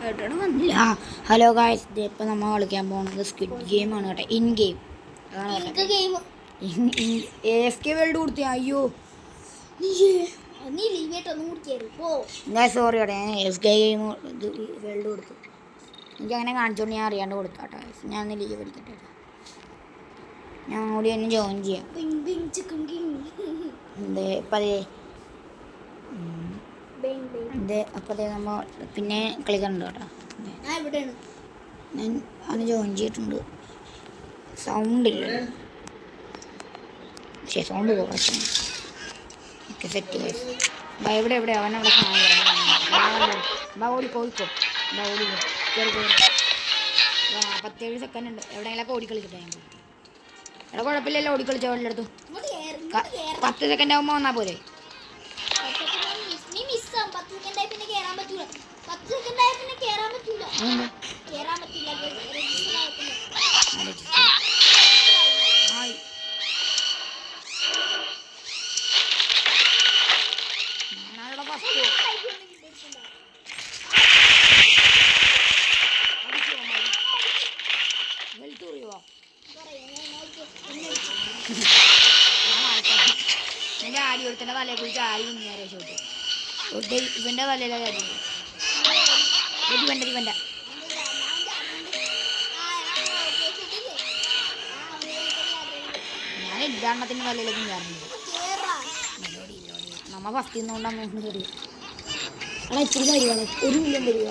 ഏട്ടനും വന്നില്ല. Hello guys, ഇപ്പം നമ്മൾ കളിക്കാൻ പോകുന്നത് സ്ക്വിഡ് ഗെയിമാണ് കേട്ടോ. ഇൻ ഗെയിം അതാണ് കേട്ടോ. AFK വേൾഡ് കൊടുത്തേ. അയ്യോ സോറി കേട്ടോ, ഞാൻ AFK ഗെയിം ഇത് വേൾഡ് കൊടുത്തു. എനിക്കങ്ങനെ കാണിച്ചോണ്ട് ഞാൻ അറിയാണ്ട് കൊടുത്താട്ടോ. ഞാൻ ഒന്ന് ലീവ് എടുക്കട്ടെ. ഞാൻ കൂടി ഒന്ന് ജോയിൻ ചെയ്യാം. എന്തേ ഇപ്പം ഇത് അപ്പോൾ നമ്മൾ പിന്നെ കളിക്കുന്നുണ്ട് കേട്ടോ. ഞാൻ അന്ന് ജോയിൻ ചെയ്തിട്ടുണ്ട്. സൗണ്ട് ഇല്ല, പക്ഷേ സൗണ്ട് കുറച്ച് ഓക്കെ സെറ്റ്. എവിടെ അവനവിടെ കാണുക. ഓടി പോയിക്കോ, ഓടി കയറി കയറി. 17 സെക്കൻഡ് ഉണ്ട്. എവിടെയെങ്കിലൊക്കെ ഓടിക്കളിക്കട്ടെ. എവിടെ കുഴപ്പമില്ലല്ലോ, ഓടിക്കളിച്ചോ എല്ലായിടത്തും. 10 സെക്കൻഡ് ആകുമ്പോൾ വന്നാൽ പോരെ. എൻ്റെ ആടി ഒരുത്തൻ്റെ തലയെ കുറിച്ച് ആടി കുഞ്ഞാരെ ഷോട്ട് ഇവൻ്റെ തലയിലെ കാര്യം ഇവൻ്റെ ഞാൻ എല്ലാണ്ണത്തിൻ്റെ തലയിലേക്ക് കയറുന്നത്. നമ്മ ഫസ്റ്റ് നിന്നുകൊണ്ടാണ് കയറി. അടാ ഇച്ചിരി തരുവാണ്, 1 മില്യൺ തരുക.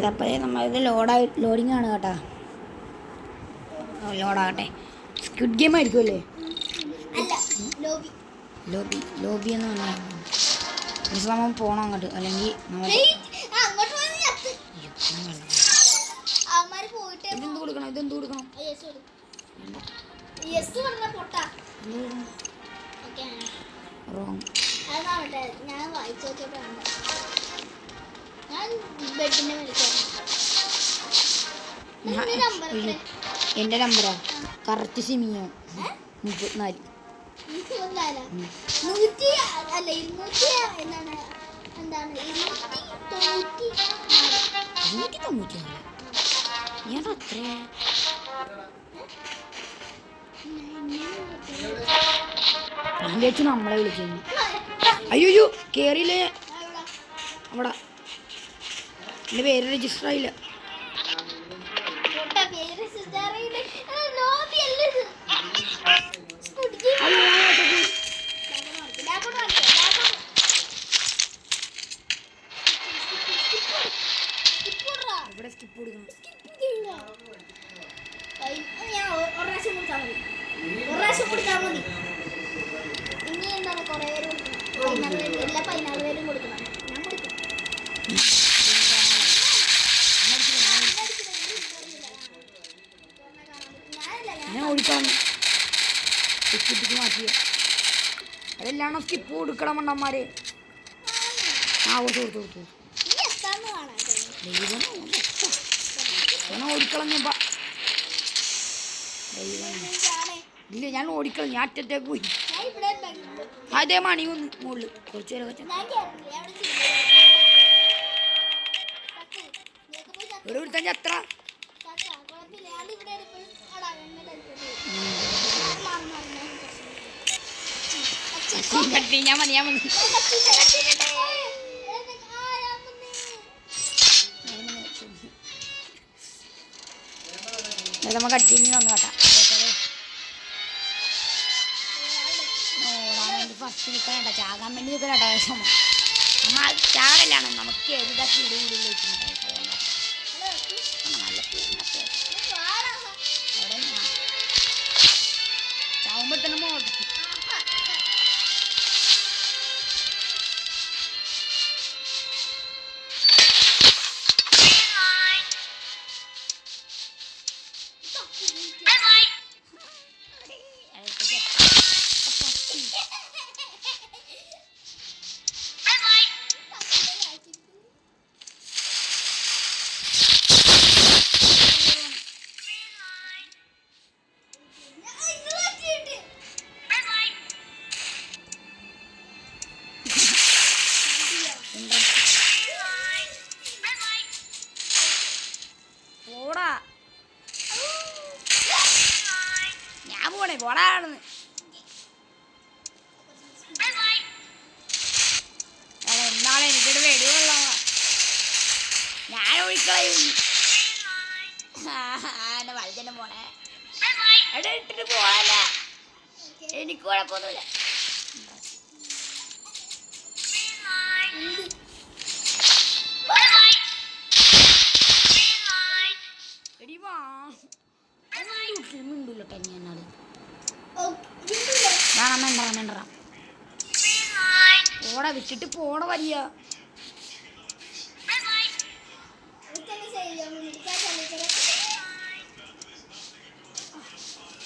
അപ്പോഴേ നമ്മളിത് ലോഡിങ് ആണ് കേട്ടോ. ലോഡാകട്ടെ. സ്ക്വിഡ് ഗെയിം ആയിരിക്കും അല്ലേ? ലോബി എന്ന് പറഞ്ഞാൽ നമ്മൾ പോകണം അങ്ങോട്ട്, അല്ലെങ്കിൽ ഇതെന്ത് കൊടുക്കണം? റോങ്. എൻ്റെ നമ്പറാ കറക്റ്റ് സിമിയോ 34. ഞാൻ അത്ര നമ്മളെ വിളിക്കുന്നു. അയ്യോ കേറിയില്ലേ അവിടെ. എൻ്റെ പേര് രജിസ്റ്റർ ആയില്ല. ഇവിടെ സ്കിപ്പ് കൊടുക്കണം. ഇനി എന്താണ് കുറേ പേര് എല്ലാ 14 പേരും കൊടുക്കണം. ഞാൻ ഓടിക്കാൻ മാറ്റിയ അതെല്ലാണോ സ്കിപ്പ് കൊടുക്കണം മണ്ണന്മാരെ. കൊടുത്തു ഞാൻ ഓടിക്കളഞ്ഞ ഇല്ല, ഞാൻ ഓടിക്കളഞ്ഞു. ഞാൻ അറ്റത്തേക്ക് പോയി. അതേ മണി ഒന്ന് മുകളിൽ കുറച്ച് നേരം ഒരു വിളിച്ചാൽ എത്ര ഞാൻ മതി നമ്മൾ കട്ടിങ് വന്നു കേട്ടാ. ഫസ്റ്റ് നിൽക്കാൻ കേട്ടോ, ചാകാൻ വേണ്ടി നിൽക്കാൻ കേട്ടോ. വിഷമം നമ്മ ചാകലാണ് നമുക്ക് എഴുതാ കൂടുതൽ വെച്ചിട്ടുണ്ടായി. ചാവുമ്പോൾ തന്നെ മോട്ട് ഓടാ ഞാൻ പോണേ പോടാണെന്ന് എന്നാളെ എനിക്കൊരു വെടിവെള്ള ഞാൻ ഒഴിക്കളയും എന്നെ വലുതന്നെ പോണേ എടാ ഇട്ടിട്ട് പോകാനല്ല എനിക്ക് കുഴപ്പമൊന്നുമില്ല ഓടെ വിട്ടിട്ട് പോണ വലിയ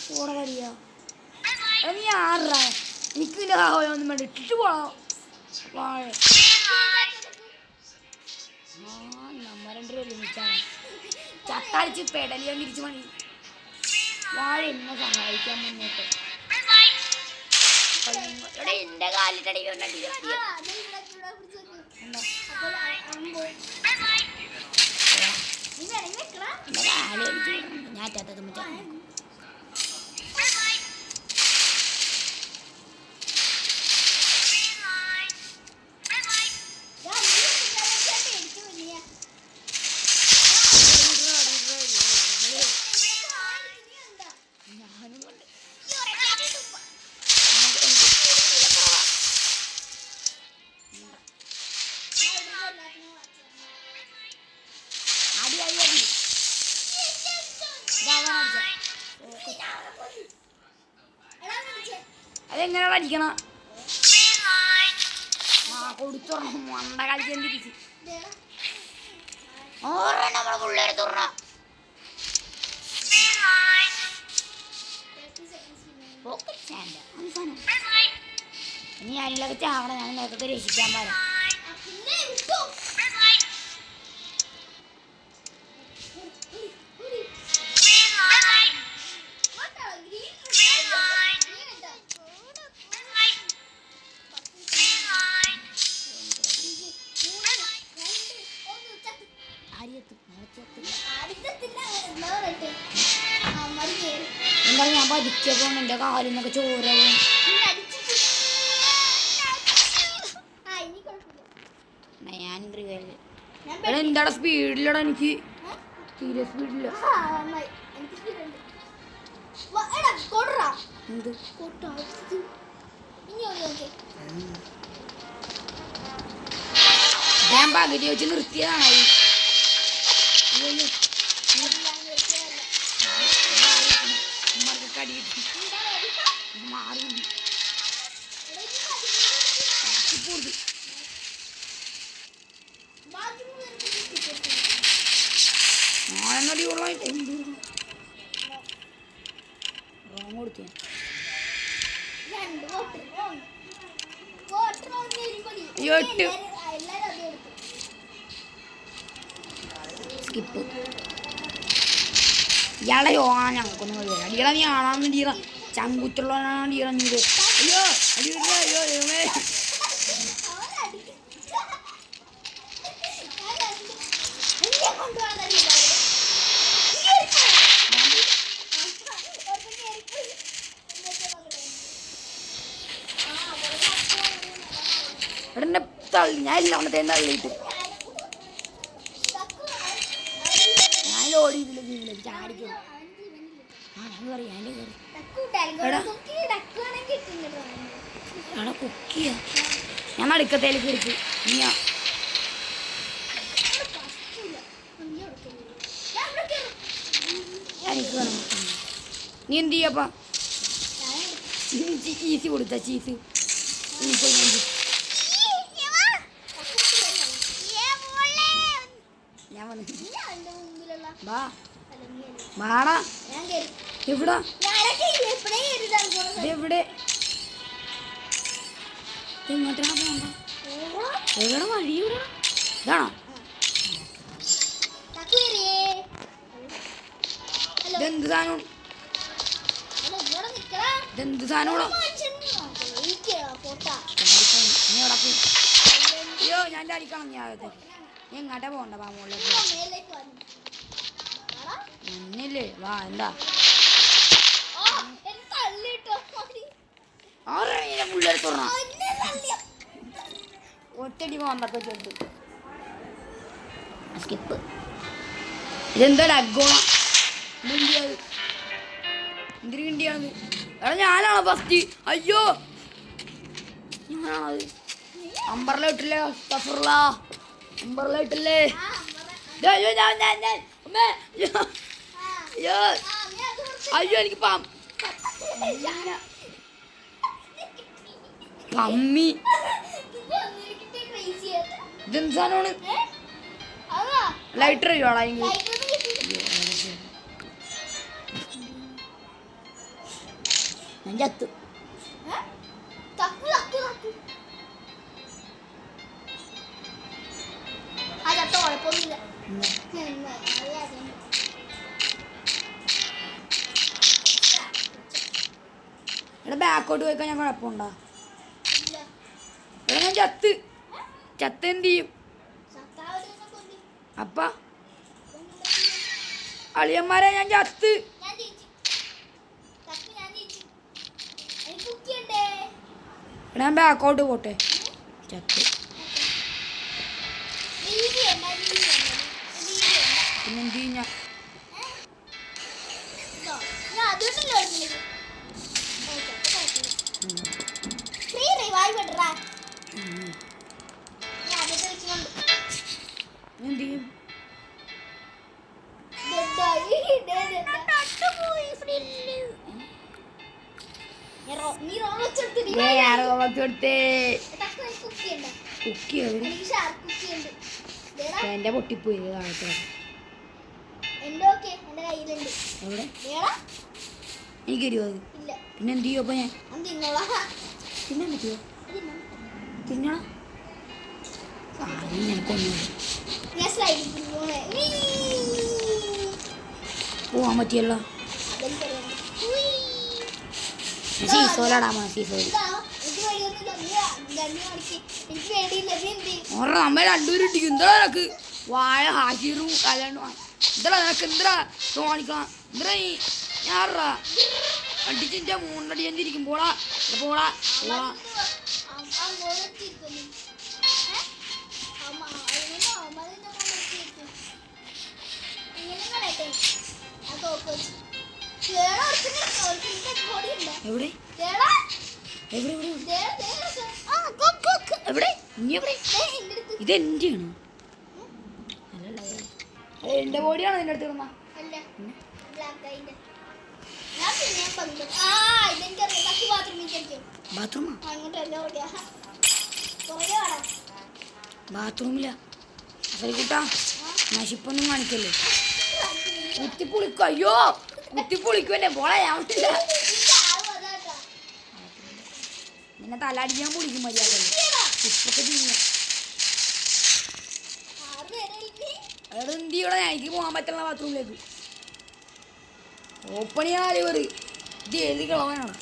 പോണ വലിയ നീ ആറാ എനിക്ക് ഒന്നും വേണ്ട ഇട്ടിട്ട് പോണോ വാഴ നമ്മ രണ്ടുപേരും ഒരുമിച്ചാണ് ചത്തടിച്ച് പെടലിയാൻ തിരിച്ചു മതി വാഴ എന്നെ സഹായിക്കാൻ മുന്നോട്ട് ഇവിടെ എന്റെ കാലിട്ടടി ഞാൻ ചത്തത് അതെങ്ങനെ കളിക്കണം കൊടുത്തോണം മണ്ട കളിക്കാൻ തിരിച്ച് നമ്മളെ പുള്ളേടുത്തോറ ഇനി ഞാനിലൊക്കെ ചാവണം ഞാൻ നേരത്തെ രക്ഷിക്കാൻ പാടാം എന്താ ഞാൻ പഠിച്ചപ്പോ എന്റെ കാലിൽ നിന്നൊക്കെ ചോര ഞാൻ എന്താടാ സ്പീഡിലടാ എനിക്ക് തീരെ സ്പീഡില്ല ഞാൻ പകുതി വെച്ച് നിർത്തിയതാണ് മാറി ഞാനെന്നടി ഉള്ളായിട്ട് എന്ത് റോങ് കൊടുത്തു സ്കിപ്പ് ഇയാളെ ഞങ്ങൾക്കൊന്നും കഴിയില്ല അടികള നീ ആണാന്ന് ഡീറ ചങ്കുത്തുള്ളവനാണ് ഡീറ നീത് അയ്യോ അയ്യോ അയ്യോ എന്നെ തള്ളി ഞാൻ എല്ലാവണത്തേം തള്ളിയിട്ട് ഞാൻ ലോഡ് ചെയ്തില്ല ചാടിക്കും ഞാൻ പറയാം എൻ്റെ എടാ കുക്കിയാ ഞാൻ നടുക്കത്തേലേക്ക് എടുത്തു നീയാ എനിക്ക് വേണം നീ എന്ത് ചെയ്യപ്പാ ചീസ് കൊടുത്ത ചീസ് ഇനിയിപ്പോ ഞാൻ വാടാ എവിടാ എവിടെ എങ്ങോട്ടാണ് പോണ്ട എവിടെ വഴി ഇവിടെ ഇതാണോ ഇതെന്ത് സാധനം ഇതെന്ത് സാധനമാണോ അയ്യോ ഞാൻ അടിക്കണം ഞാൻ നീ എങ്ങോട്ടാ പോകണ്ട പാമോളിലേക്ക് വാ എന്താ ഒറ്റടി പോകാൻ ചെറുത് സ്കിപ്പ്. ഇതെന്താ അഗോണ എന്തിനു കിണ്ടിയാണത്? എടാ ഞാനാണോ ഫസ്റ്റ്? അയ്യോ ഞാനാണത്. അമ്പർല ഇട്ടില്ലേ? അമ്പർല ഇട്ടില്ലേ? അയ്യോ എനിക്ക് പമ്മി ഇതെന്ത് സാധനമാണ്? ലൈറ്റർ ചെയ്യുവാടാ എനിക്ക്. ഞാൻ ചത്തു. എടാ ബാക്കോട്ട് പോയിക്കാൻ ഞാൻ കുഴപ്പമുണ്ടോ? എടാ ഞാൻ ചത്ത് എന്ത് ചെയ്യും? അപ്പ അളിയന്മാരെ ഞാൻ ചത്ത്. എടാ ഞാൻ ബാക്കോട്ട് പോട്ടെ. ചത്ത് പിന്നെന്ത് ചെയ്യും? എന്റെ പൊട്ടിപ്പോയി. എവിടെ എനിക്ക് തരുമോ അത്? പിന്നെ എന്ത് ചെയ്യും? അപ്പൊ ഞാൻ തിന്നാൻ പറ്റുമോ? തിന്നണം. പോവാൻ പറ്റിയല്ലോ. സീസോലാടാ സീസോല്. നമ്മ രണ്ടുപേരും ഇട്ടിക്കും. എന്താ നിനക്ക് വാഴ ഹാജിറും കല്യാണം? എന്താ നിനക്ക്? എന്താ തോണിക്കണം? എന്താ ഞാറാ അടിച്ചിന്റെ മൂന്നടി എന്തിരിക്കും? പോടാ പോടാ പോടാ. എവിടെ എവിടെ ഇനി എവിടെ? ഇതെന്റെയാണ്. എന്റെ ബോഡിയാണോ നിന്റെ അടുത്ത് കിടന്ന? ബാത്റൂമില്ല കൂട്ടാ. നശിപ്പൊന്നും കാണിക്കല്ലേ. കുത്തിപ്പൊളിക്കും. അയ്യോ കുത്തിപ്പൊളിക്കും എന്നെ. പോളെ ഞാനില്ല. നിന്നെ തലടിക്കാൻ പൊളിക്കും മര്യാദ. ഇപ്പൊക്കെ ചെയ്യാം. അവിടെ എന്ത് ചെയ്യണം? എനിക്ക് പോകാൻ പറ്റുള്ള ബാത്റൂമിലേക്ക്. ഓപ്പൺ ചെയ്യാൻ ഇത് ഏത് കിളവനാണ്?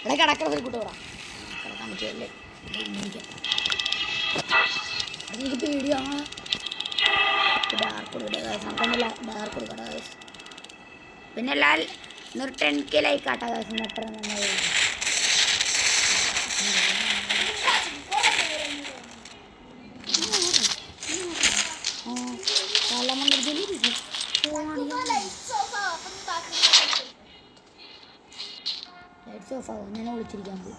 ഇവിടെ കിടക്കണ കൂട്ടോടാ. കിടക്കാൻ പറ്റിയല്ലേ? എനിക്ക് പേടിയാണ്. ഡാർക്ക് കൊടുക്കട്ടെ. പിന്നെ എല്ലാവരും ഇന്നൊരു 10K ലൈക്കാട്ടാ. എത്ര നന്നായി. ഞാൻ വിളിച്ചിരിക്കാൻ പോയി.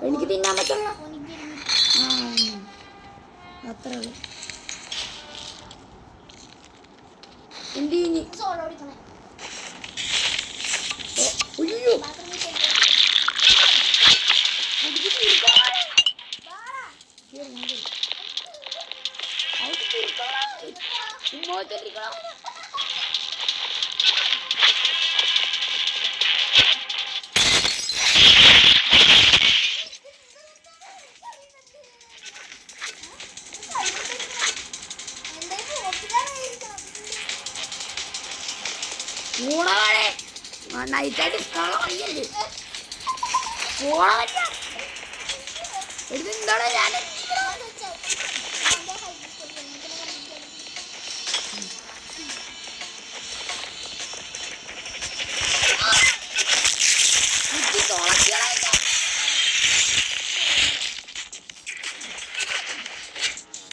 എനിക്ക് തിന്നാൻ പറ്റില്ല. അത്ര എന്ത് കഴിഞ്ഞ് ഊണവാടെ നൈറ്റായിട്ട് ഇഷ്ടമുള്ള വഴിയല്ലേ ഓണ പറ്റ എന്താണ് ഞാൻ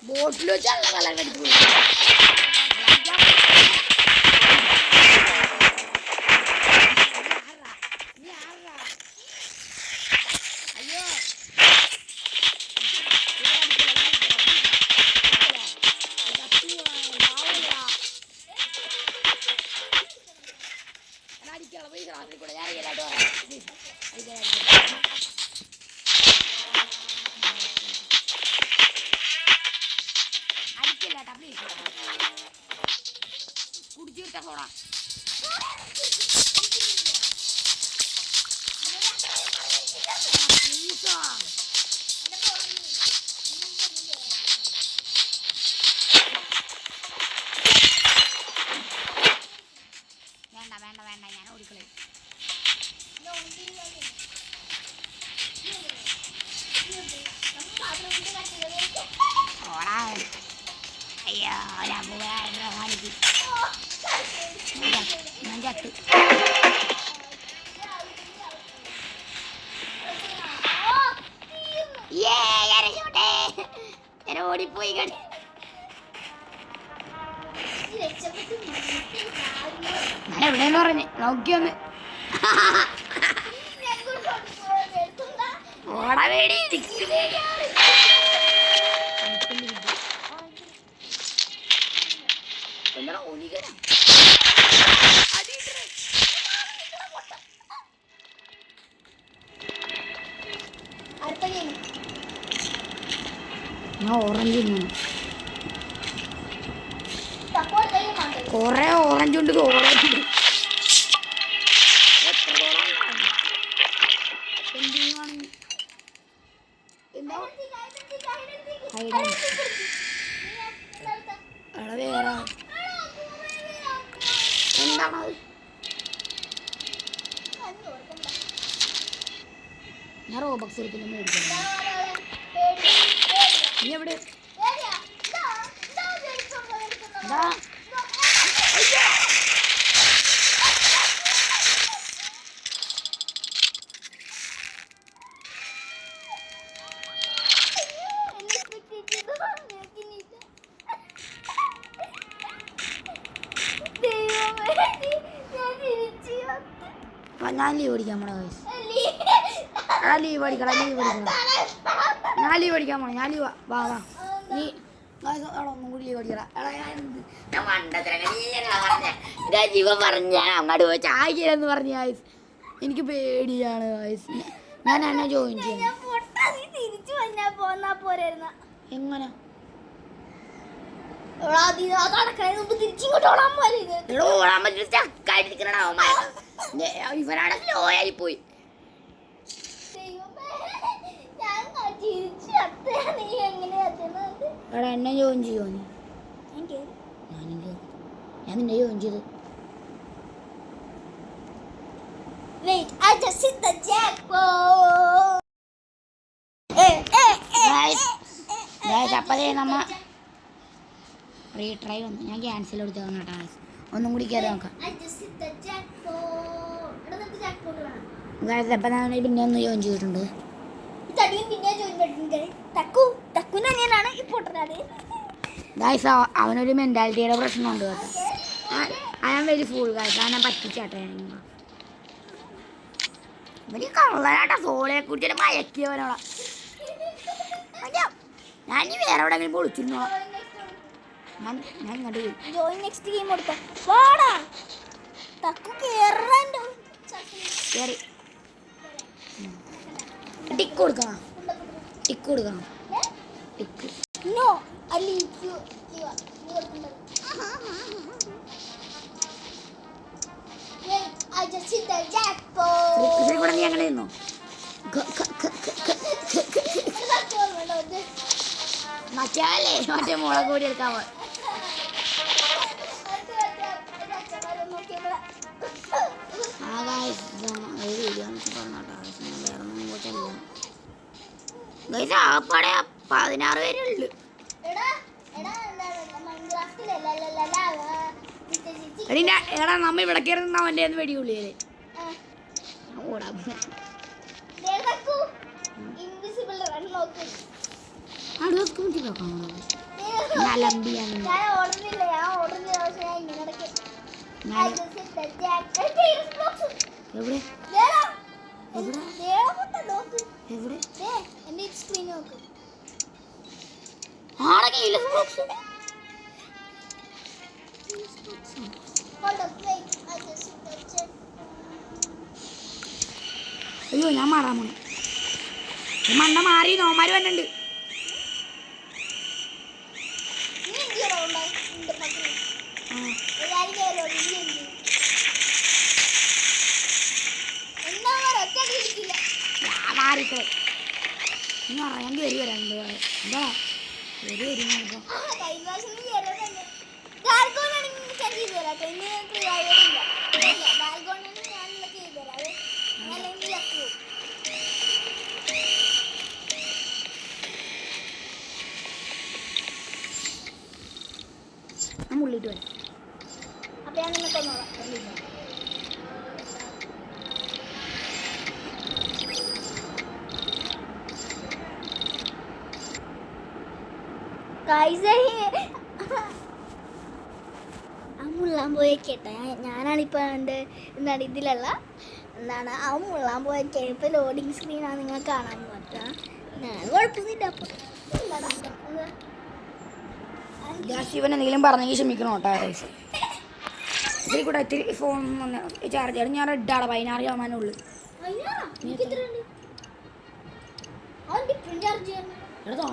ബോട്ടിൽ വെച്ചല്ല കലം കടിച്ചു കുടിച്ചിട്ട സോഡ വേണ്ട വേണ്ട വേണ്ട ഞാൻ ഓടിക്കളെ അയ്യോ ഞാൻ ചത്ത് ഞാൻ ഓടിപ്പോയി കണ്ടി ഞാൻ എവിടെയെന്ന് പറഞ്ഞു നോക്കിയൊന്ന് ഓടവേടി എന്താ ഓനിക്കരാ ഞാൻ ഓറഞ്ച് കൊറേ ഓറഞ്ച് ഉണ്ട് ഓറഞ്ച് വേറെ എന്താണത് ഞാൻ റോബക്സ് എടുക്കുന്ന മേടിക്കാം നീ എവിടെ ഞാൻ ലീവ് പഠിക്കാൻ പോണ ലീവ് പഠിക്കണം ഞാൻ ലീവ് പഠിക്കാൻ പോണം ഞാൻ ലീവ് വാ വാ നീ ഒന്നും കൂടി ലീവ് പഠിക്കണം ജീവൻ പറഞ്ഞ അങ്ങോട്ട് പോയി ചായന്ന് പറഞ്ഞ ആയുസ് എനിക്ക് പേടിയാണ് ആയുസ് ഞാൻ എന്നെ ജോയിൻ ചെയ്യാം എങ്ങനെ ഇവനാണ് സ്ലോ ആയി പോയി എടാ എന്നെ ജോയിൻ ചെയ്യുമോ നീ ഞാൻ നിന്നെ ജോയിൻ ചെയ്ത് അപ്പതേ നമ്മ റീട്രൈ വന്നു ഞാൻ ക്യാൻസൽ കൊടുത്തു കേട്ടോ ഒന്നും കൂടി കയറി നോക്കാം അപ്പം ഞാൻ പിന്നെ ഒന്ന് ജോയിൻ ചെയ്തിട്ടുണ്ട് ഗായ്സ് അവനൊരു മെൻറ്റാലിറ്റിയുടെ പ്രശ്നമുണ്ട് കേട്ടോ ഞാൻ വെരി ഫുൾ ഗായ്സ് ഞാൻ പറ്റിച്ചാട്ടെ ഇവര് കള്ളനാട്ടാ സോളയെ കുട്ടിയുടെ മയക്കിയവനോളാം ഞാൻ ഇനി വേറെ എവിടെയെങ്കിലും പൊളിച്ചിരുന്നോളാം ഞാൻ ഇങ്ങോട്ട് ജോയിൻ നെക്സ്റ്റ് ഗെയിം കൊടുക്കാം വാടാ തക്കു കേറി ടിക്ക് കൊടുക്കണം ടിക്ക് നോ അല്ലെങ്കിൽ നീ അങ്ങനെ നിന്നോ മറ്റേ മുളക് കൂടി എടുക്കാൻ ആകപ്പാടെ 16 പേരുള്ളു. എടാ നമ്മ ഇവിടെ കയറി നിന്നാ അവൻ്റെ ഒന്ന് വെടിയുള്ളിയല്ലേ ഓടാ. എവിടെ അയ്യോ ഞാൻ മാറാൻ പോണേ. മണ്ണ മാറി നോമാര് വന്നിട്ടുണ്ട്. മാറിക്കളെ നീ പറയാൻ കയറി വരാനുണ്ട്. എന്താ കയറി വരുമ്പോ ഞാൻ മുള്ളിട്ട് വരാം. അപ്പൊ ഞാൻ നിന്നെ കൊന്നോളാം. മുള്ളാൻ പോയേക്കേട്ടാ ഞാനാണിപ്പോൾ എൻ്റെ എന്താണ് ഇതിലുള്ള എന്താണ് ആ മുള്ളാൻ പോയേക്കെ ഇപ്പോൾ ലോഡിങ് സ്ക്രീനാണ് നിങ്ങൾ കാണാൻ പറ്റുക. ഞാൻ കുഴപ്പമൊന്നുമില്ല. അപ്പോൾ ശിവൻ എന്തെങ്കിലും പറഞ്ഞെങ്കിൽ ക്ഷമിക്കണം കേട്ടോ. ഇതിൽ കൂടെ ഇത്തിരി ഫോൺ ചാർജ് ചെയ്യണം. ഞാൻ റെഡാണ് 16% ഉള്ളു. എടാ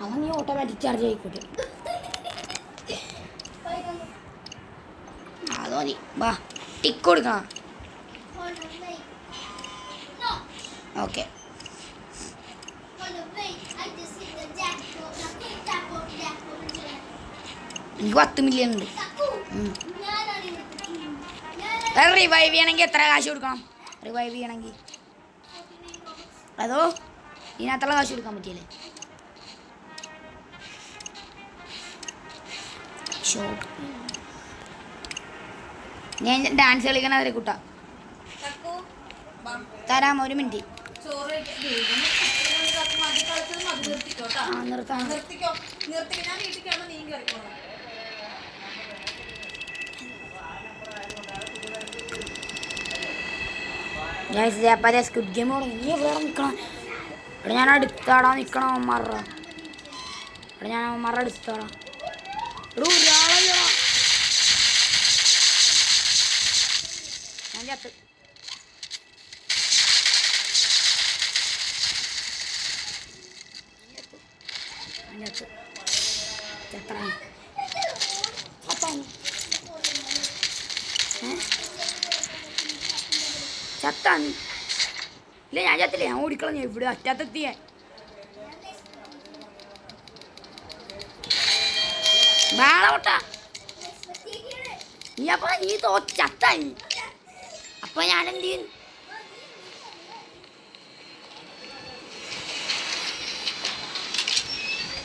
അവൻ നീ ഓട്ടോമാറ്റിക് ചാർജ് ആയിക്കോട്ടെ. അതോ മതി. വാ ടിക്ക് കൊടുക്കണം. ഓക്കെ എനിക്ക് 10 മില്യൺ ഉണ്ട്. റിവൈവ് ചെയ്യണമെങ്കിൽ എത്ര കാശ് കൊടുക്കണം? റിവൈവ് ചെയ്യണമെങ്കിൽ അതോ ഇതിനകത്തുള്ള കാശ് കൊടുക്കാൻ പറ്റിയല്ലേ? ഞാൻ ഡാൻസ് കളിക്കണ അവരെ കൂട്ടാ തരാം. 1 മിനിറ്റ് നിർത്താം. സ്ക്വിഡ് ഗെയിം തുടങ്ങി. നീ എവിടെ നിൽക്കണം? ഇവിടെ ഞാൻ അടുത്താടാ നിൽക്കണം. അവന്മാരുടെ ഇവിടെ ഞാൻ അവന്മാരുടെ അടുത്താടാ. ഞാൻ ചത്ത്. ചത്താന്ന് ഇല്ല ഞാൻ ചത്തില്ല. ഞാൻ ഓടിക്കളഞ്ഞു. ഇവിടെ അറ്റാത്തെത്തിയ ബാളോട്ടാ നീ. അപ്പൊ നീ ചത്തായി. അപ്പൊ ഞാനെന്ത് ചെയ്യും?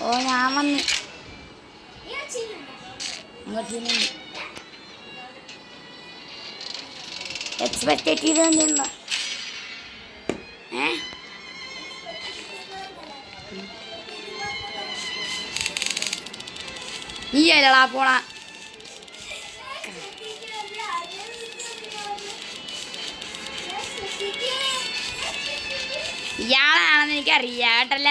ഓ ഞാൻ വന്ന് എക്സ്പെക്ടേറ്റ് ചെയ്ത് എന്താ നീ അല്ലടാ പോണ. ഇയാളാണെന്ന് എനിക്കറിയാം കേട്ടല്ല.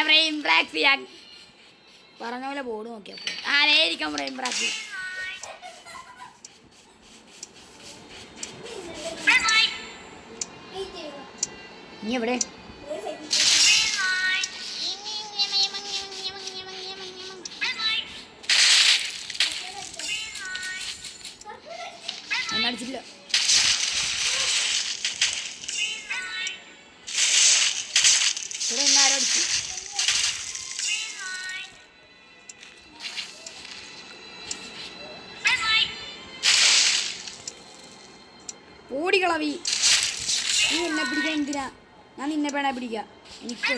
ഫ്രെയിം ബ്രാക്സ് ചെയ്യാൻ പറഞ്ഞ പോലെ ബോർഡ് നോക്കിയപ്പോൾ ആരായിരിക്കാം ഫ്രെയിം ബ്രാക്സ്. നീ എവിടെ? അടിച്ചില്ല. ഇവിടെ ഇന്നാരോ അടിച്ചു. ഓടിക്കളവി. നീ എന്നെ പിടിക്കാൻ എന്തിനാ? ഞാൻ നിന്നെ വേണേ പിടിക്കാം. എനിക്ക്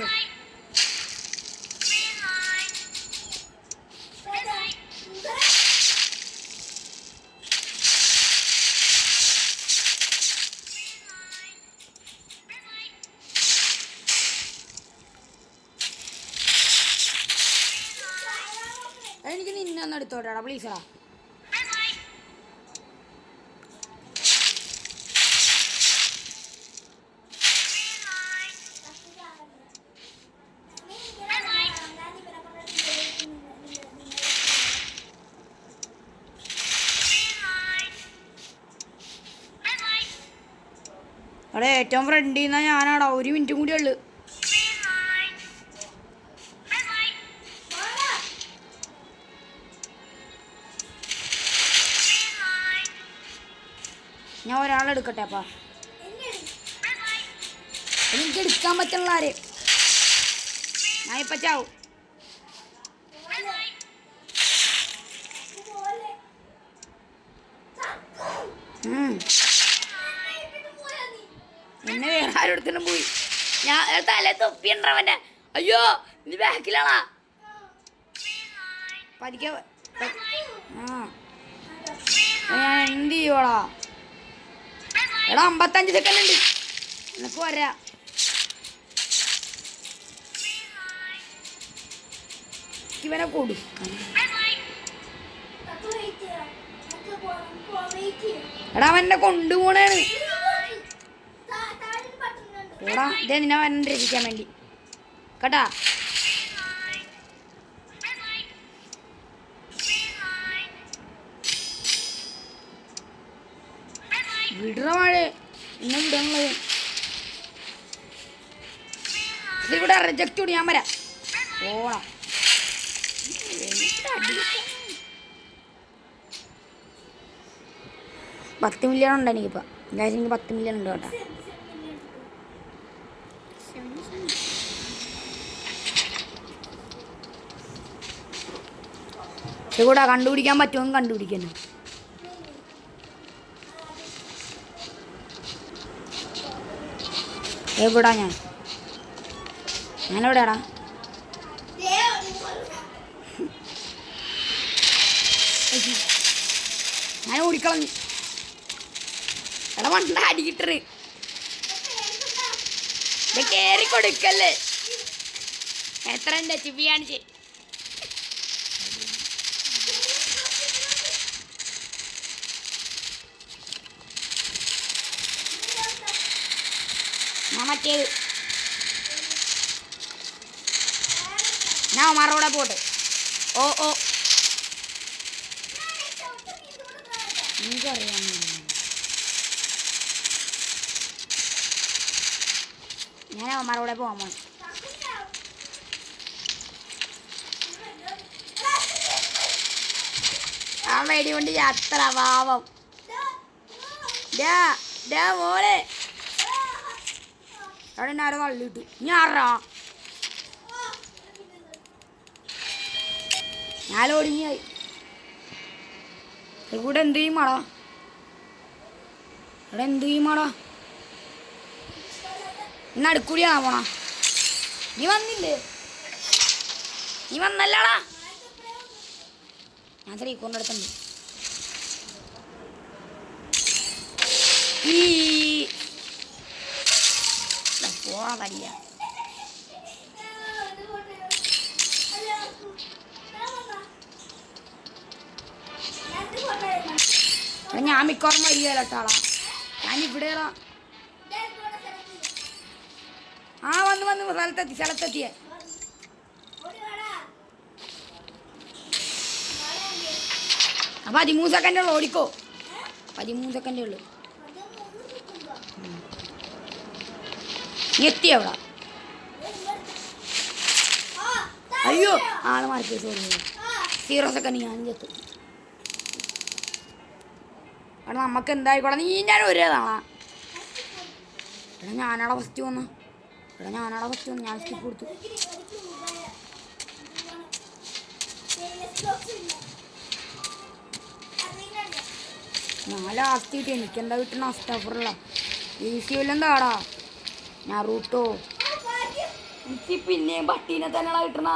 എനിക്ക് നിന്നെ ഒന്ന് എടുത്തോട്ടാടാ പ്ലീസടാ. അവിടെ ഏറ്റവും ഫ്രണ്ടിൽ നിന്നാ ഞാനാടാ. 1 മിനിറ്റും കൂടി ഉള്ളു. ഞാൻ ഒരാളെടുക്കട്ടെ അപ്പാ. എനിക്ക് എടുക്കാൻ പറ്റുള്ള ആര്? ഞാൻ ഇപ്പം ചാവും. എന്നെ വേറെ ആരോടത്തിനും പോയി. ഞാൻ തല തൊപ്പിയുണ്ടവൻ്റെ. അയ്യോ നീ ബാക്കിലാണാ. പതിക്ക ഞാൻ എന്ത് ചെയ്യുവാടാ? എടാ 55 സെക്കൻഡ് ഉണ്ട്. നിനക്ക് വരാ. ഇവനെ കൊടുക്കണം. എടാ അവനെ കൊണ്ടുപോണേണ്. എടാ ഇതേ നിന്നെ അവൻ രക്ഷിക്കാൻ വേണ്ടി കേട്ടാ. വിടറ മഴ എന്നെ വിടണത്. ഇവിടെ റിജക്റ്റ് കൂടി ഞാൻ വരാം. ഓണം 10 മില്യൺ ഉണ്ട് എനിക്കിപ്പോൾ. എനിക്ക് 10 മില്യൺ ഉണ്ട് കേട്ടോ. കൂടെ കണ്ടുപിടിക്കാൻ പറ്റുമെന്ന് കണ്ടുപിടിക്കുന്നു. എവിടാ ഞാനെവിടെയാടാ? ഞാൻ ഓടിക്കളഞ്ഞു. എടാ മണ്ട അടിക്കിട്ടറ്. ഇത് കയറി കൊടുക്കല്ലേ. എത്ര ഉണ്ട് ചിപ്പി കാണിച്ച്? ഞാൻ മറ്റേത് ഞാൻ ഒമാറോടെ പോട്ടെ. ഓ ഓ എനിക്കറിയാം. ഞാൻ ഒമാറോടെ പോകാൻ പോണം. ആ വേടി കൊണ്ട് യാത്ര പാവം. മോളെ അവിടെ ആരോ തള്ളിട്ടു. ഞാറാ ഞാൻ ഒടിഞ്ഞായി. ഇവിടെ എന്ത് ചെയ്യുമാടാ? ഇവിടെ എന്ത് ചെയ്യുമാടാ? ഇന്ന് അടുക്കൂടിയാണോ പോണാ? നീ വന്നില്ലേ? നീ വന്നല്ലാടാ. ഞാൻ ശ്രീക്കോറിൻ്റെ അടുത്തുണ്ട്. ഈ പോണ തടിയ ഞാൻ മിക്കവാറും വരികയില്ലട്ടാളാ. ഞാനിവിടെയാ. ആ വന്ന് സ്ഥലത്തെത്തിയേ. അപ്പം 13 സെക്കൻഡേ ഉള്ളു. ഓടിക്കോ. 13 സെക്കൻഡേ ഉള്ളു. എത്തിയ അവിടെ. അയ്യോ ആള് മാർക്ക്. സോറി 0 സെക്കൻഡ് ഞാൻ ചെത്തും. എടാ നമുക്ക് എന്തായിക്കോളാം. നീ ഞാൻ ഒരേതാണാ. എടാ ഞാനാടാ ഫസ്റ്റ് വന്നു. ഞാൻ സ്കിപ്പ് കൊടുത്തു. ഞാൻ ലാസ്റ്റ് കിട്ടി. എനിക്കെന്താ കിട്ടണ? അസ്റ്റാഫറുള്ള ഈസി വല്ലതും താടാ. ഞാൻ റൂട്ടോ എനിക്ക് പിന്നെയും പട്ടീനെ തന്നെയാണ് കിട്ടണ.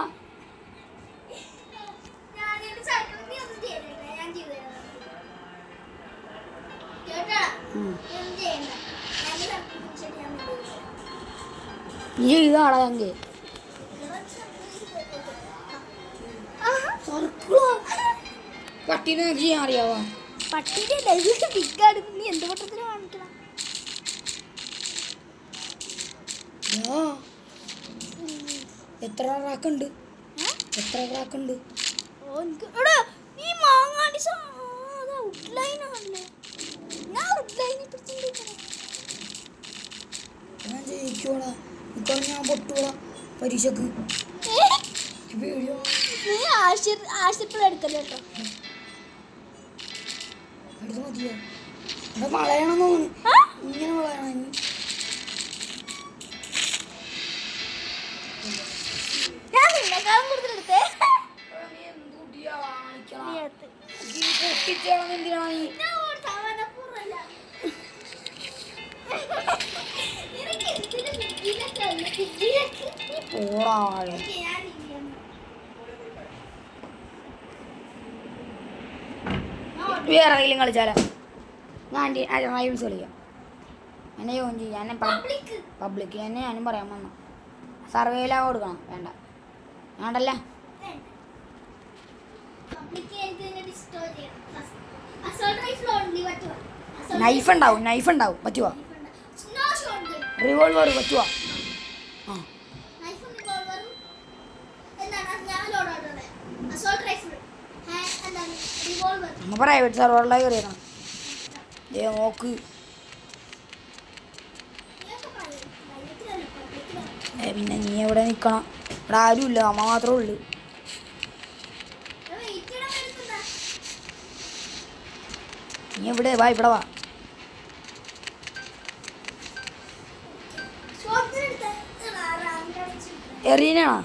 നീ ഇതാടാ ഞങ്ങൾ പട്ടീനെ ചെയ്യാൻ അറിയാവോ? പട്ടീന്റെ ബിഗാണ്. നീ എന്ത് പട്ടത്തിന് കാണിക്കണം? എത്ര റാക്കുണ്ട്? എത്ര റാക്കുണ്ട്? ഈ മാങ്ങാടി ഔട്ട്ലൈനാണല്ലേ. ഞാൻ ഔട്ട്ലൈനെ ഞാൻ ജയിക്കോളാ. ഞാൻ പൊട്ടോളാ പരീക്ഷക്ക്. നീ ആശിപ്പിൾ എടുക്കല്ലോ കേട്ടോ. അടുത്ത് മതിയോ? അവിടെ വളയണം തോന്നുന്നു. ഇങ്ങനെ വളയണം. ഇനി ഞാൻ നിന്നെക്കാളും കൂടുതൽ എടുത്തേ. വേറെ ആരെങ്കിലും കളിച്ചാലോ? ഞാൻ റൈവ്സ് കളിക്കാം. എന്നെ ജോയിൻ ചെയ്യാം. എന്നെ പബ്ലിക് എന്നെ ഞാനും പറയാൻ വന്നു. സർവേയിലാ കൊടുക്കണം. വേണ്ട വേണ്ടല്ല. നൈഫ് ഉണ്ടാവും പറ്റുമോ? റിവോൾവർ പറ്റുമോ? ആ നമ്മ പ്രൈവറ്റ് സർവറിലായി കയറിയേക്കണം. നോക്ക് പിന്നെ നീ എവിടെ നിൽക്കണം? ഇവിടെ ആരുമില്ല, അമ്മ മാത്രമേ ഉള്ളൂ. നീ എവിടെ? വാ ഇവിടെ വാ. എറീനാണോ?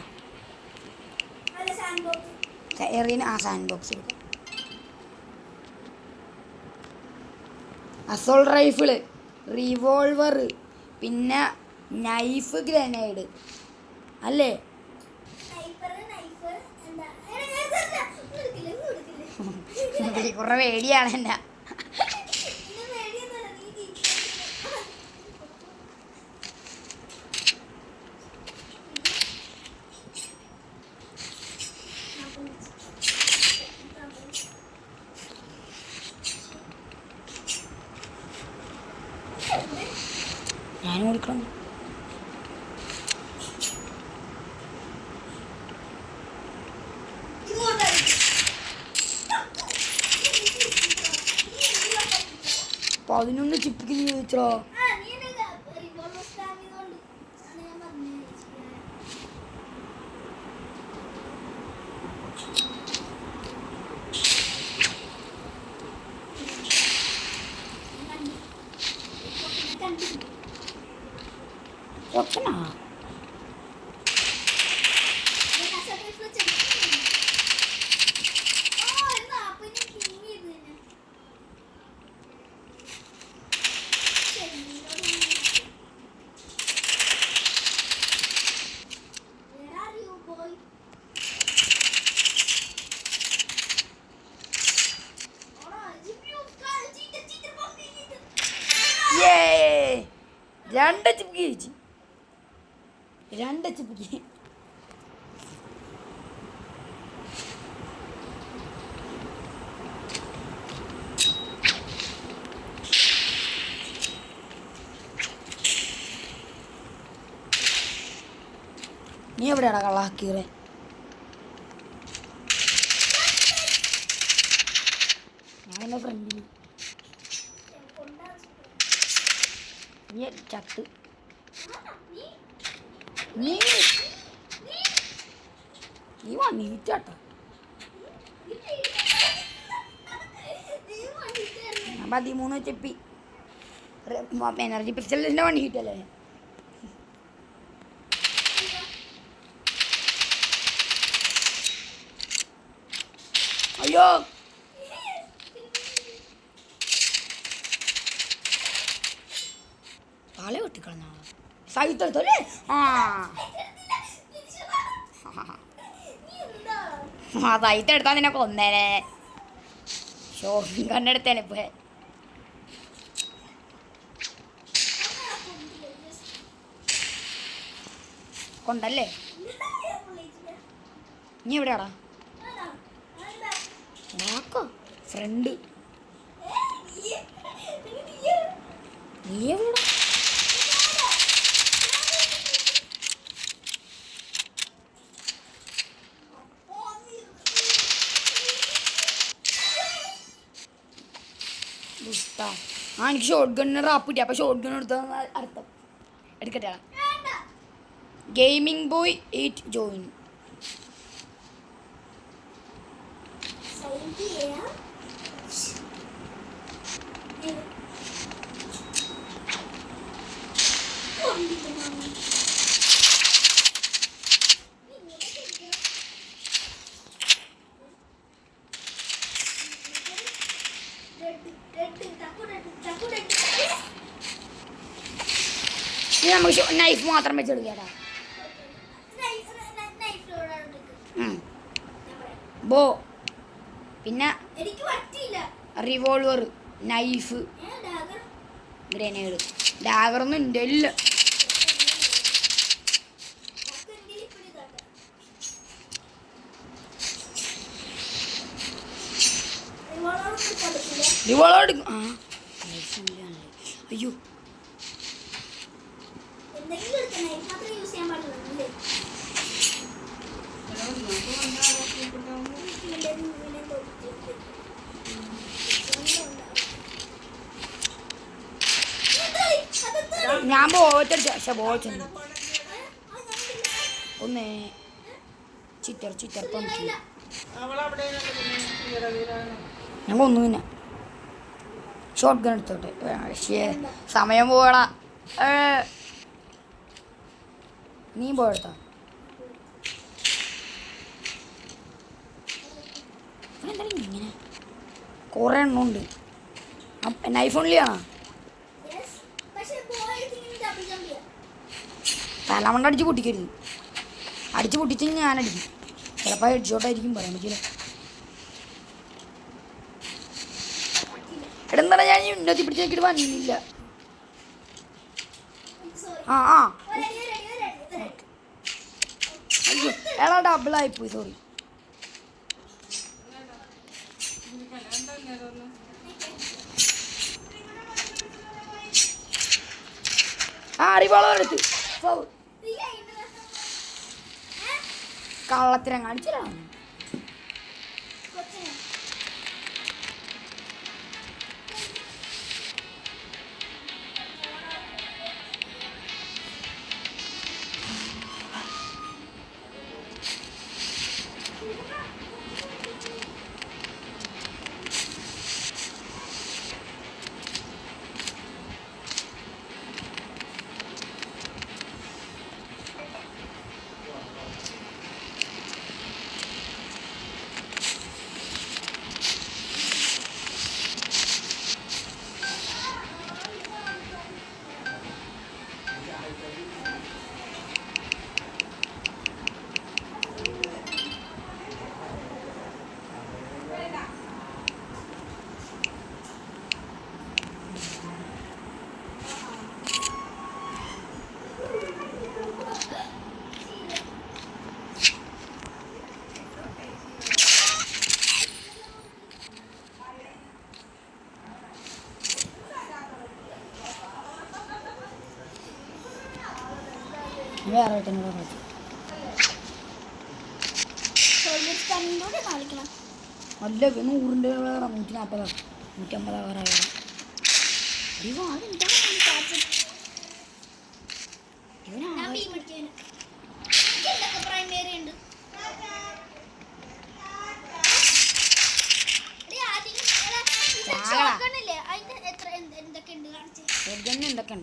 എറീന. ആ സാൻഡ് ബോക്സ് എടുക്കാം. അസോൾ റൈഫിള്, റിവോൾവർ, പിന്നെ നൈഫ്, ഗ്രനേഡ് അല്ലേ? കുറേ പേടിയാണ് എന്നെ. ഞാനും കൊടുക്കണം. പതിനൊന്ന് ചിപ്പിക്ക് നീ ചോദിച്ചോ? പൊട്ടനാ. രണ്ട് ചിപ്പിക്ക് ചോദിച്ചു. രണ്ട് ചിപ്പിക്ക്. നീ എവിടെയാടാ കള്ളാക്കിയേ? ഞാൻ എൻ്റെ ഫ്രണ്ടിൽ. നീ ചത്ത്. നീ വന്നീറ്റാട്ടോ. ഞാൻ 13 ചെപ്പി. എനർജി പിസ്റ്റലിൻ്റെ വണ്ടി കിട്ടല്ലേ? അയ്യോ തല വെട്ടിക്കളഞ്ഞ സൈത്തല്ലേ? ആ ആ സൈറ്റ് എടുത്താൽ നിന്നെ കൊന്നേനെ. ഷോപ്പിംഗ് കണ്ണെടുത്തേനെ ഇപ്പൊ. കൊണ്ടല്ലേ. നീ എവിടെയാടാ? ബാക്കോ ഫ്രണ്ട്. നീ എവിടെ? ആ എനിക്ക് ഷോർട്ട് ഗണ്ണിന് റാപ്പ് കിട്ടി. അപ്പോൾ ഷോർട്ട് ഗൺ എടുത്ത അർത്ഥം എടുക്കട്ടെ. Gaming boy 8 join. ഇനി നമുക്ക് നൈഫ് മാത്രം വെച്ചെടുക്കാടാ. ബോ പിന്നെ റിവോൾവർ, നൈഫ്, ഗ്രനേഡ്, ഡാഗറൊന്നും എൻ്റെ ഇല്ല. റിവോൾവർ എടുക്കും. ആ അയ്യോ ഞാൻ ബോച്ചടിച്ച. പക്ഷെ ബോച്ചെന്ന് ഒന്ന് ചിറ്റർ പമ്പി ഞാൻ കൊന്നു. പിന്നെ ഷോർട്ട് ഗൺ എടുത്തോട്ടെ. സമയം പോകടാ. നീ പോയെടുത്താ. എന്തായാലും ഇങ്ങനെ കുറേ എണ്ണം ഉണ്ട്. നൈഫ് ഓൺലിയാണോ? തലമണ്ട അടിച്ച് പൊട്ടിക്കരുത്. അടിച്ച് പൊട്ടിച്ച് ഞാനടിക്കും. ചിലപ്പോൾ ഹെഡ് ഷോട്ടായിരിക്കും, പറയാൻ പറ്റില്ല. എടെന്താണ് ഞാൻ ഉന്നതി പിടിച്ച് നോക്കിയിട്ട് വന്നില്ല. ആ അയ്യോ എടാ ഡബിളായിപ്പോയി, സോറി. റിവോൾവർ എടുത്ത് കള്ളത്തിരം കാണിച്ചില്ല. വേറെ അല്ല 100ൻ്റെ 140 150 വേറെ. എന്തൊക്കെ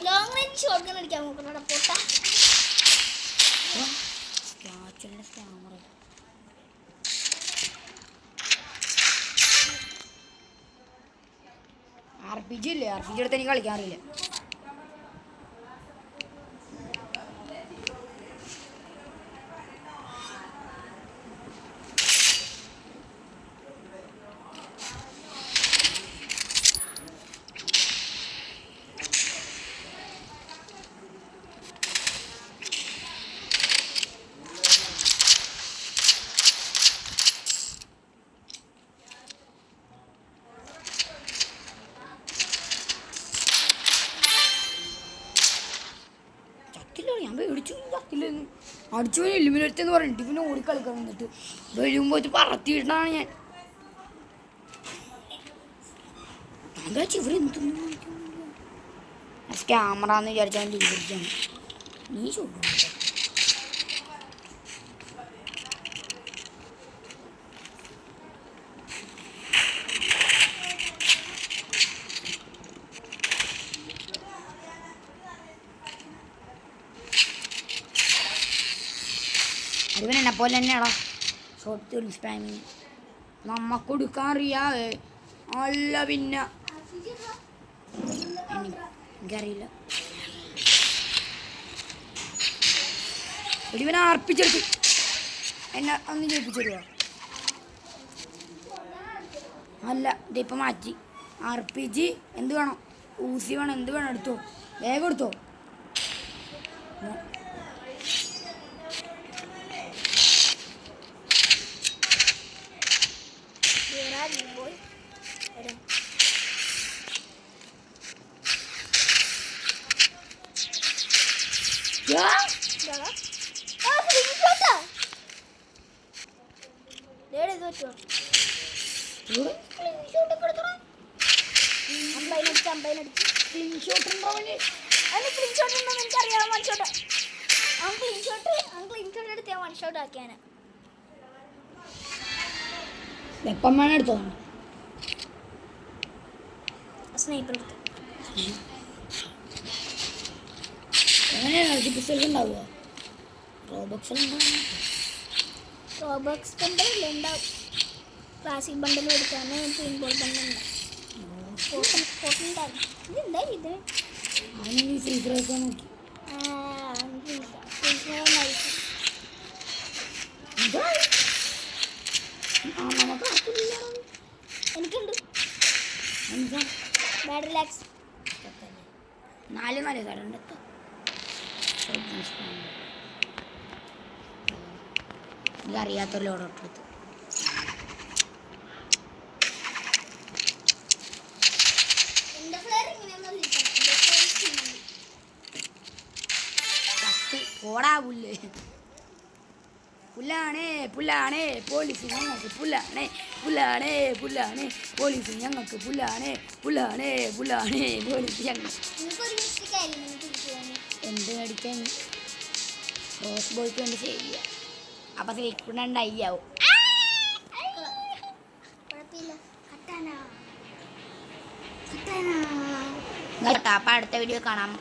ലോങ് റേഞ്ച് ഷോട്ട് ഗൺ അടിക്കാൻ നോക്കണോടാ പൊട്ടാ. ക്യാമറ RPG ഇല്ലേ, RPG എടുത്ത് എനിക്ക് കളിക്കാൻ അറിയില്ല. ഞാൻ പേടിച്ചു ചത്തില്ലെന്ന്. അടിച്ചു പോയി എലിമിനേറ്റെന്ന് പറഞ്ഞിട്ട് പിന്നെ ഓടിക്കളിക്കാൻ വന്നിട്ട് വരുമ്പോൾ പറത്തിയിട്ടാണ് ഞാൻ. ക്യാമറ എന്ന് വിചാരിച്ചാൽ വിചാരിച്ചാണ് നീ ചൂടും. അതിവൻ എന്നെ പോലെ തന്നെയാടാ ഷോർട്ട് സ്പാമിങ് നമ്മക്ക് കൊടുക്കാൻ അറിയാതെ. അല്ല പിന്നെ എനിക്കറിയില്ല. ഇവനെ അർപ്പിച്ചെടുത്തു. എന്നെ ഒന്ന് ജയിപ്പിച്ചു തരുമോ? അല്ല ഇതിപ്പം മാറ്റി. RPG എന്ത് വേണം? ഊസി വേണം. എന്ത് വേണം എടുത്തോ, വേഗം എടുത്തോ. വെപ്പന്മാനെ എടുത്തോ. സ്നൈപ്പർ എടുത്തു. എങ്ങനെയാണ് പിസ്റ്റൽ ഉണ്ടാവുക? റോബോക്സ് ബണ്ടിൽ ഉണ്ടാവും. ക്ലാസിക് ബണ്ടിൽ എടുക്കാൻ പിൻബോൾ ബണ്ടിൽ ഇതെന്താ ഇത്? എനിക്കുണ്ട് ബാറ്ററി ലാക്സ് 4 കരണ്ടത്ത്. എനിക്കറിയാത്തൊരു ഓർഡർ എടുത്തു. ഓടാ പുല്ല്. പുല്ലാണേ പുല്ലാണേ പോലീസ് ഞങ്ങൾക്ക് പുല്ലാണേ പുല്ലാണേ പുല്ലാണേ പോലീസ് ഞങ്ങൾക്ക് പുല്ലാണേ പുല്ലാണേ പുല്ലാണേ പോലീസ് ഞങ്ങൾ. എന്ത് മേടിക്കാൻ? റോസ് ബോയ്ക്ക് വേണ്ടി സേവ് ചെയ്യാം. അപ്പം സേക്കുണ്ടാണ്ട് അയ്യാവും. അപ്പം അടുത്ത വീഡിയോ കാണാം.